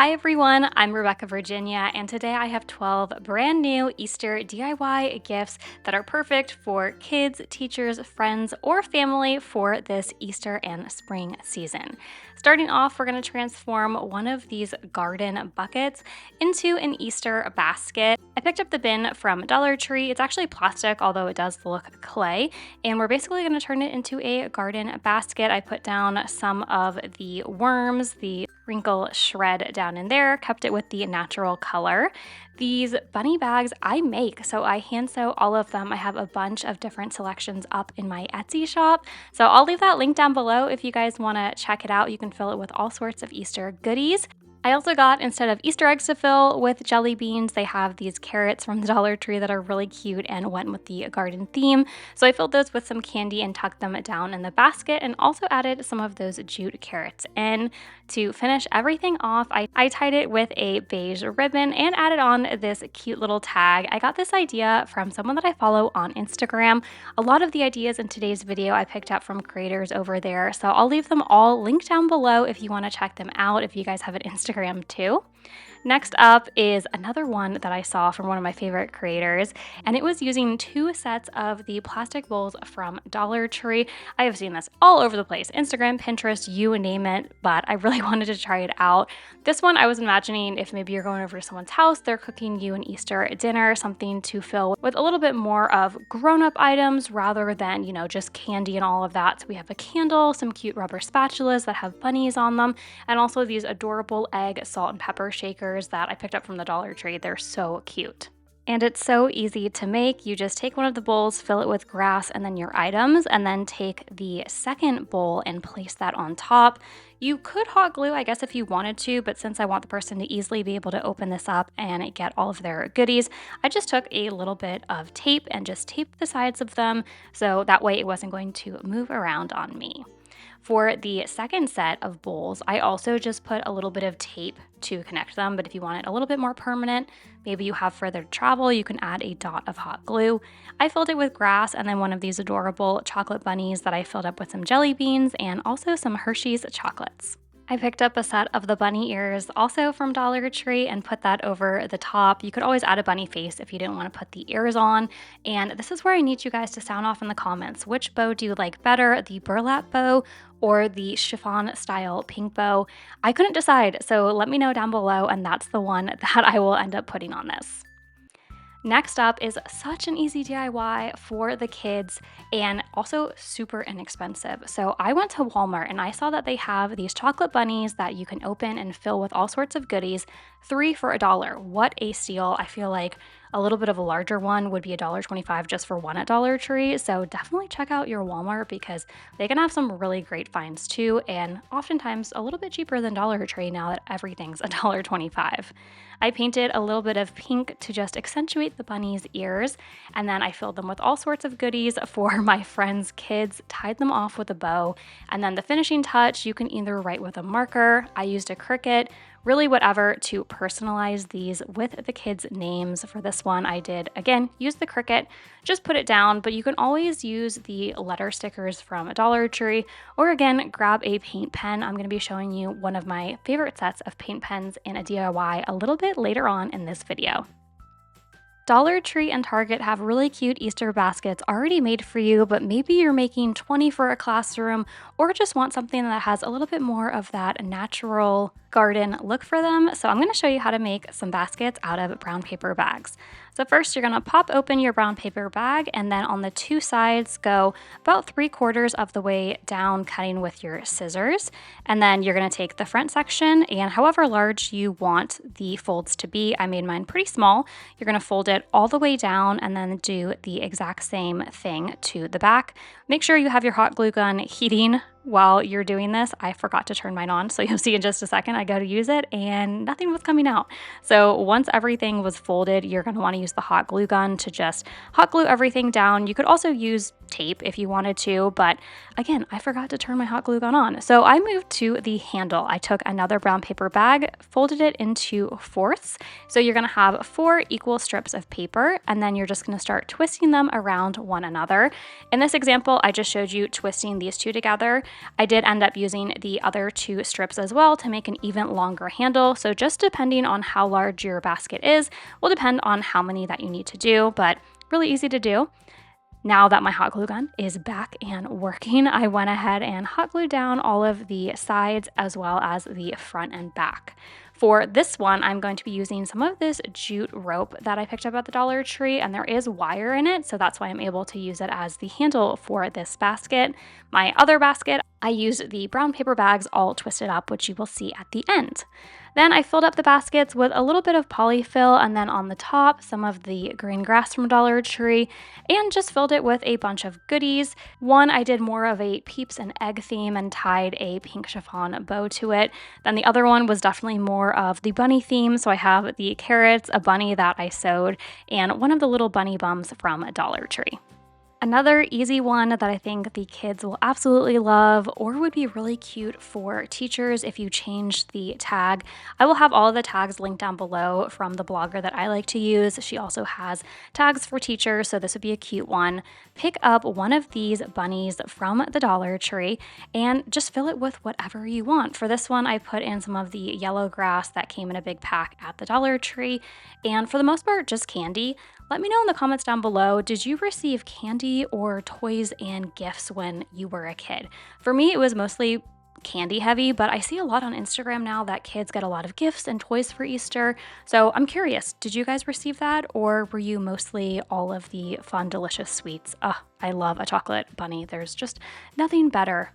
Hi everyone, I'm Rebecca Virginia, and today I have 12 brand new Easter DIY gifts that are perfect for kids, teachers, friends, or family for this Easter and spring season. Starting off, we're going to transform one of these garden buckets into an Easter basket. I picked up the bin from Dollar Tree. It's actually plastic, although it does look clay, and we're basically going to turn it into a garden basket. I put down some of the worms, the wrinkle shred down in there, kept it with the natural color. These bunny bags I make, so I hand sew all of them. I have a bunch of different selections up in my Etsy shop, so I'll leave that link down below if you guys want to check it out. You can fill it with all sorts of Easter goodies. I also got, instead of Easter eggs to fill with jelly beans, they have these carrots from the Dollar Tree that are really cute and went with the garden theme. So I filled those with some candy and tucked them down in the basket, and also added some of those jute carrots in. To finish everything off, I tied it with a beige ribbon and added on this cute little tag. I got this idea from someone that I follow on Instagram. A lot of the ideas in today's video I picked up from creators over there, so I'll leave them all linked down below if you want to check them out, if you guys have an Instagram too. Next up is another one that I saw from one of my favorite creators, and it was using 2 sets of the plastic bowls from Dollar Tree. I have seen this all over the place, Instagram, Pinterest, you name it, but I really wanted to try it out. This one I was imagining if maybe you're going over to someone's house, they're cooking you an Easter dinner, something to fill with a little bit more of grown-up items rather than, just candy and all of that. So we have a candle, some cute rubber spatulas that have bunnies on them, and also these adorable egg, salt, and pepper shakers that I picked up from the Dollar Tree. They're so cute. And it's so easy to make. You just take one of the bowls, fill it with grass and then your items, and then take the second bowl and place that on top. You could hot glue, I guess, if you wanted to, but since I want the person to easily be able to open this up and get all of their goodies, I just took a little bit of tape and just taped the sides of them, so that way it wasn't going to move around on me. For the second set of bowls, I also just put a little bit of tape to connect them, but if you want it a little bit more permanent, maybe you have further travel, you can add a dot of hot glue. I filled it with grass and then one of these adorable chocolate bunnies that I filled up with some jelly beans and also some Hershey's chocolates. I picked up a set of the bunny ears also from Dollar Tree and put that over the top. You could always add a bunny face if you didn't want to put the ears on. And this is where I need you guys to sound off in the comments. Which bow do you like better, the burlap bow or the chiffon style pink bow? I couldn't decide, so let me know down below, and that's the one that I will end up putting on this. Next up is such an easy DIY for the kids and also super inexpensive. So I went to Walmart and I saw that they have these chocolate bunnies that you can open and fill with all sorts of goodies, 3 for $1. What a steal. I feel like a little bit of a larger one would be $1.25 just for one at Dollar Tree. So definitely check out your Walmart because they can have some really great finds too, and oftentimes a little bit cheaper than Dollar Tree now that everything's $1.25. I painted a little bit of pink to just accentuate the bunny's ears, and then I filled them with all sorts of goodies for my friends' kids, tied them off with a bow, and then the finishing touch, you can either write with a marker, I used a Cricut, really whatever to personalize these with the kids' names. For this one, I did, again, use the Cricut, just put it down, but you can always use the letter stickers from Dollar Tree, or again, grab a paint pen. I'm going to be showing you one of my favorite sets of paint pens in a DIY a little bit later on in this video. Dollar Tree and Target have really cute Easter baskets already made for you, but maybe you're making 20 for a classroom or just want something that has a little bit more of that natural garden look for them. So I'm going to show you how to make some baskets out of brown paper bags. So first you're going to pop open your brown paper bag, and then on the 2 sides go about 3/4 of the way down, cutting with your scissors. And then you're going to take the front section, and however large you want the folds to be, I made mine pretty small. You're going to fold it all the way down and then do the exact same thing to the back. Make sure you have your hot glue gun heating while you're doing this. I forgot to turn mine on, so you'll see in just a second I go to use it and nothing was coming out. So once everything was folded, you're going to want to use the hot glue gun to just hot glue everything down. You could also use tape if you wanted to, but again, I forgot to turn my hot glue gun on. So I moved to the handle. I took another brown paper bag, folded it into fourths. So you're going to have 4 equal strips of paper, and then you're just going to start twisting them around one another. In this example, I just showed you twisting these 2 together. I did end up using the other 2 strips as well to make an even longer handle. So just depending on how large your basket is will depend on how many that you need to do, but really easy to do. Now that my hot glue gun is back and working, I went ahead and hot glued down all of the sides as well as the front and back. For this one, I'm going to be using some of this jute rope that I picked up at the Dollar Tree, and there is wire in it, so that's why I'm able to use it as the handle for this basket. My other basket, I used the brown paper bags all twisted up, which you will see at the end. Then I filled up the baskets with a little bit of polyfill, and then on the top, some of the green grass from Dollar Tree, and just filled it with a bunch of goodies. One, I did more of a peeps and egg theme and tied a pink chiffon bow to it. Then the other one was definitely more of the bunny theme, so I have the carrots, a bunny that I sewed, and one of the little bunny bums from Dollar Tree. Another easy one that I think the kids will absolutely love or would be really cute for teachers if you change the tag. I will have all of the tags linked down below from the blogger that I like to use. She also has tags for teachers, so this would be a cute one. Pick up one of these bunnies from the Dollar Tree and just fill it with whatever you want. For this one, I put in some of the yellow grass that came in a big pack at the Dollar Tree, and for the most part, just candy. Let me know in the comments down below, did you receive candy or toys and gifts when you were a kid? For me, it was mostly candy heavy, but I see a lot on Instagram now that kids get a lot of gifts and toys for Easter. So I'm curious, did you guys receive that, or were you mostly all of the fun, delicious sweets? I love a chocolate bunny. There's just nothing better.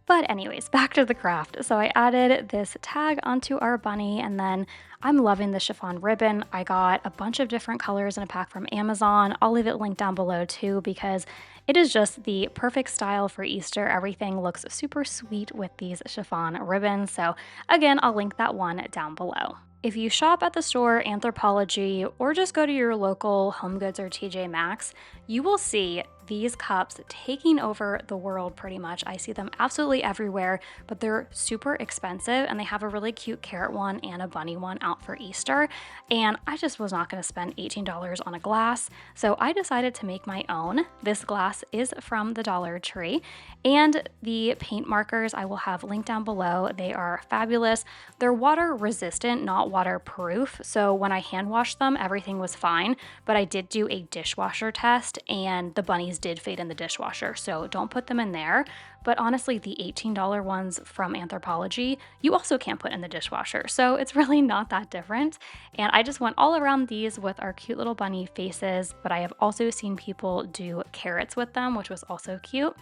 But anyways, back to the craft. So I added this tag onto our bunny, and then I'm loving the chiffon ribbon. I got a bunch of different colors in a pack from Amazon. I'll leave it linked down below too because it is just the perfect style for Easter. Everything looks super sweet with these chiffon ribbons. So again, I'll link that one down below. If you shop at the store Anthropologie or just go to your local Home Goods or TJ Maxx, you will see these cups taking over the world pretty much. I see them absolutely everywhere, but they're super expensive, and they have a really cute carrot one and a bunny one out for Easter. And I just was not going to spend $18 on a glass, so I decided to make my own. This glass is from the Dollar Tree, and the paint markers I will have linked down below. They are fabulous. They're water resistant, not waterproof, so when I hand washed them, everything was fine, but I did do a dishwasher test, and the bunnies did fade in the dishwasher, so don't put them in there. But honestly, the $18 ones from Anthropologie, you also can't put in the dishwasher, so it's really not that different. And I just went all around these with our cute little bunny faces, but I have also seen people do carrots with them, which was also cute.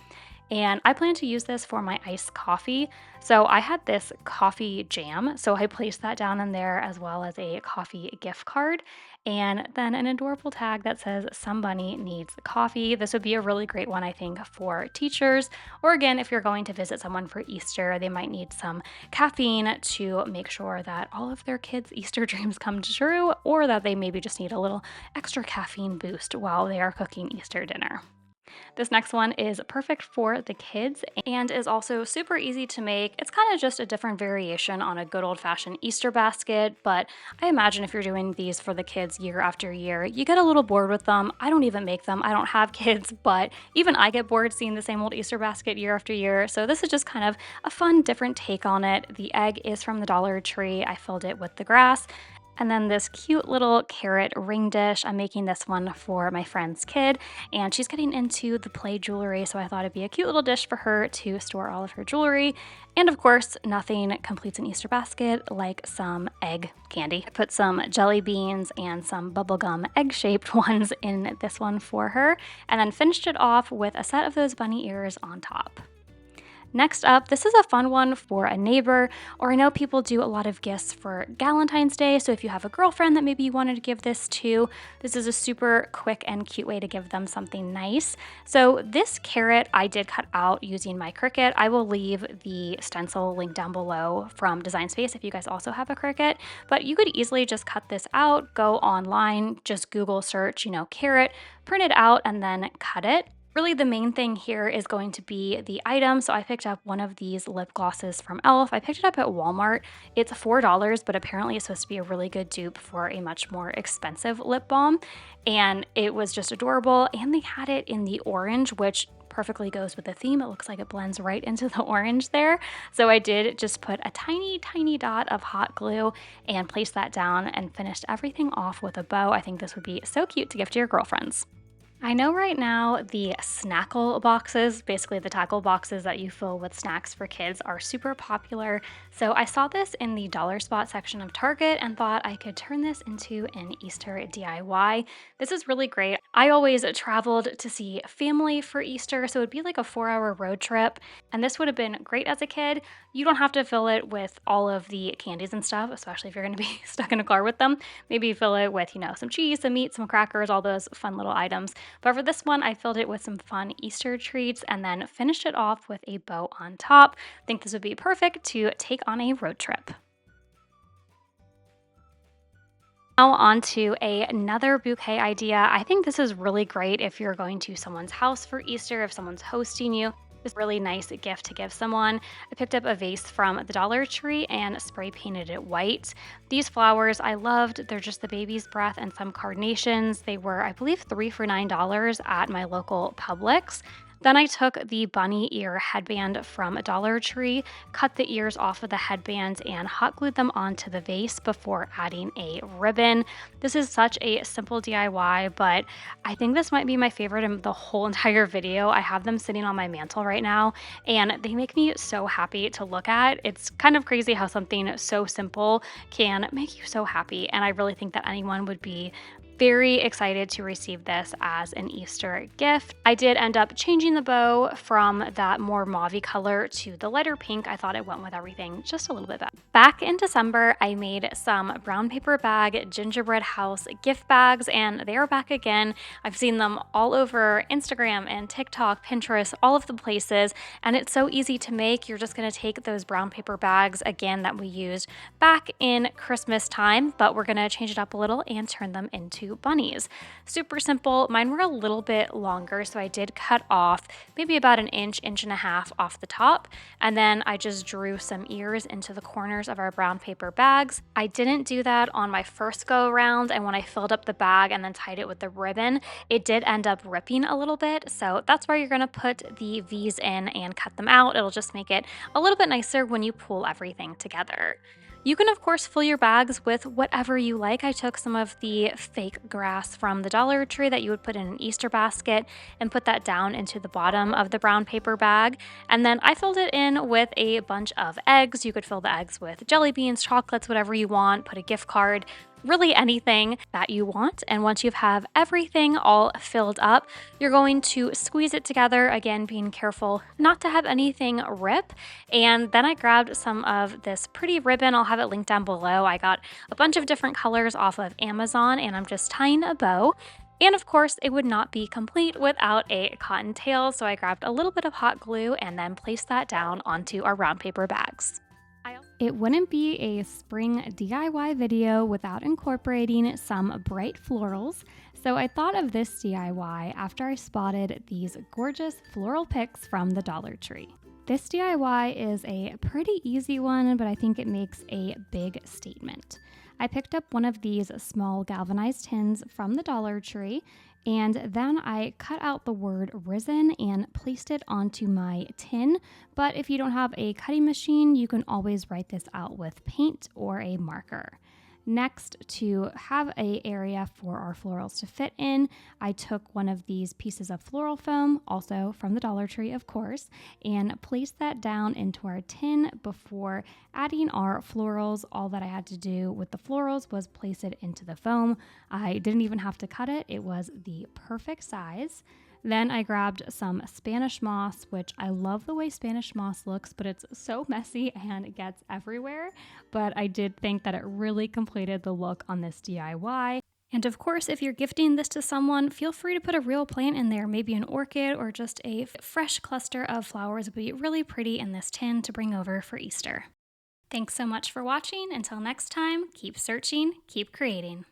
And I plan to use this for my iced coffee. So I had this coffee jam, so I placed that down in there as well as a coffee gift card, and then an adorable tag that says somebody needs coffee. This would be a really great one, I think, for teachers, or again, if you're going to visit someone for Easter, they might need some caffeine to make sure that all of their kids' Easter dreams come true, or that they maybe just need a little extra caffeine boost while they are cooking Easter dinner. This next one is perfect for the kids and is also super easy to make. It's kind of just a different variation on a good old-fashioned Easter basket, but I imagine if you're doing these for the kids year after year, you get a little bored with them. I don't even make them. I don't have kids, but even I get bored seeing the same old Easter basket year after year, so this is just kind of a fun, different take on it. The egg is from the Dollar Tree. I filled it with the grass. And then this cute little carrot ring dish. I'm making this one for my friend's kid, and she's getting into the play jewelry, so I thought it'd be a cute little dish for her to store all of her jewelry. And of course, nothing completes an Easter basket like some egg candy. I put some jelly beans and some bubblegum egg-shaped ones in this one for her, and then finished it off with a set of those bunny ears on top. Next up, this is a fun one for a neighbor, or I know people do a lot of gifts for Valentine's Day, so if you have a girlfriend that maybe you wanted to give this to, this is a super quick and cute way to give them something nice. So this carrot I did cut out using my Cricut. I will leave the stencil link down below from Design Space if you guys also have a Cricut, but you could easily just cut this out, go online, just Google search, carrot, print it out, and then cut it. Really, the main thing here is going to be the item. So I picked up one of these lip glosses from e.l.f. I picked it up at Walmart. It's $4, but apparently it's supposed to be a really good dupe for a much more expensive lip balm. And it was just adorable. And they had it in the orange, which perfectly goes with the theme. It looks like it blends right into the orange there. So I did just put a tiny, tiny dot of hot glue and placed that down and finished everything off with a bow. I think this would be so cute to give to your girlfriends. I know right now the snackle boxes, basically the tackle boxes that you fill with snacks for kids, are super popular. So I saw this in the dollar spot section of Target and thought I could turn this into an Easter DIY. This is really great. I always traveled to see family for Easter, so it'd be like a 4-hour road trip. And this would have been great as a kid. You don't have to fill it with all of the candies and stuff, especially if you're going to be stuck in a car with them. Maybe fill it with, some cheese, some meat, some crackers, all those fun little items. But for this one, I filled it with some fun Easter treats and then finished it off with a bow on top. I think this would be perfect to take on a road trip. Now on to another bouquet idea. I think this is really great if you're going to someone's house for Easter, if someone's hosting you. It's a really nice gift to give someone. I picked up a vase from the Dollar Tree and spray painted it white. These flowers I loved. They're just the baby's breath and some carnations. They were, I believe, 3 for $9 at my local Publix. Then I took the bunny ear headband from a Dollar Tree, cut the ears off of the headband, and hot glued them onto the vase before adding a ribbon. This is such a simple DIY, but I think this might be my favorite in the whole entire video. I have them sitting on my mantle right now, and they make me so happy to look at. It's kind of crazy how something so simple can make you so happy, and I really think that anyone would be very excited to receive this as an Easter gift. I did end up changing the bow from that more mauve color to the lighter pink. I thought it went with everything just a little bit better. Back in December, I made some brown paper bag gingerbread house gift bags, and they are back again. I've seen them all over Instagram and TikTok, Pinterest, all of the places, and it's so easy to make. You're just going to take those brown paper bags again that we used back in Christmas time, but we're going to change it up a little and turn them into bunnies. Super simple. Mine were a little bit longer, so I did cut off maybe about an inch, inch and a half off the top, and then I just drew some ears into the corners of our brown paper bags. I didn't do that on my first go around, and when I filled up the bag and then tied it with the ribbon, it did end up ripping a little bit, so that's where you're going to put the V's in and cut them out. It'll just make it a little bit nicer when you pull everything together. You can, of course, fill your bags with whatever you like. I took some of the fake grass from the Dollar Tree that you would put in an Easter basket and put that down into the bottom of the brown paper bag. And then I filled it in with a bunch of eggs. You could fill the eggs with jelly beans, chocolates, whatever you want, put a gift card, really anything that you want. And once you have everything all filled up, you're going to squeeze it together, again, being careful not to have anything rip. And then I grabbed some of this pretty ribbon. I'll have it linked down below. I got a bunch of different colors off of Amazon, and I'm just tying a bow. And of course, it would not be complete without a cotton tail, so I grabbed a little bit of hot glue and then placed that down onto our round paper bags. It wouldn't be a spring DIY video without incorporating some bright florals, so I thought of this DIY after I spotted these gorgeous floral picks from the Dollar Tree. This DIY is a pretty easy one, but I think it makes a big statement. I picked up one of these small galvanized tins from the Dollar Tree, and then I cut out the word risen and placed it onto my tin. But if you don't have a cutting machine, you can always write this out with paint or a marker. Next, to have an area for our florals to fit in, I took one of these pieces of floral foam, also from the Dollar Tree, of course, and placed that down into our tin before adding our florals. All that I had to do with the florals was place it into the foam. I didn't even have to cut it. It was the perfect size. Then I grabbed some Spanish moss, which I love the way Spanish moss looks, but it's so messy and it gets everywhere. But I did think that it really completed the look on this DIY. And of course, if you're gifting this to someone, feel free to put a real plant in there, maybe an orchid or just a fresh cluster of flowers would be really pretty in this tin to bring over for Easter. Thanks so much for watching. Until next time, keep searching, keep creating.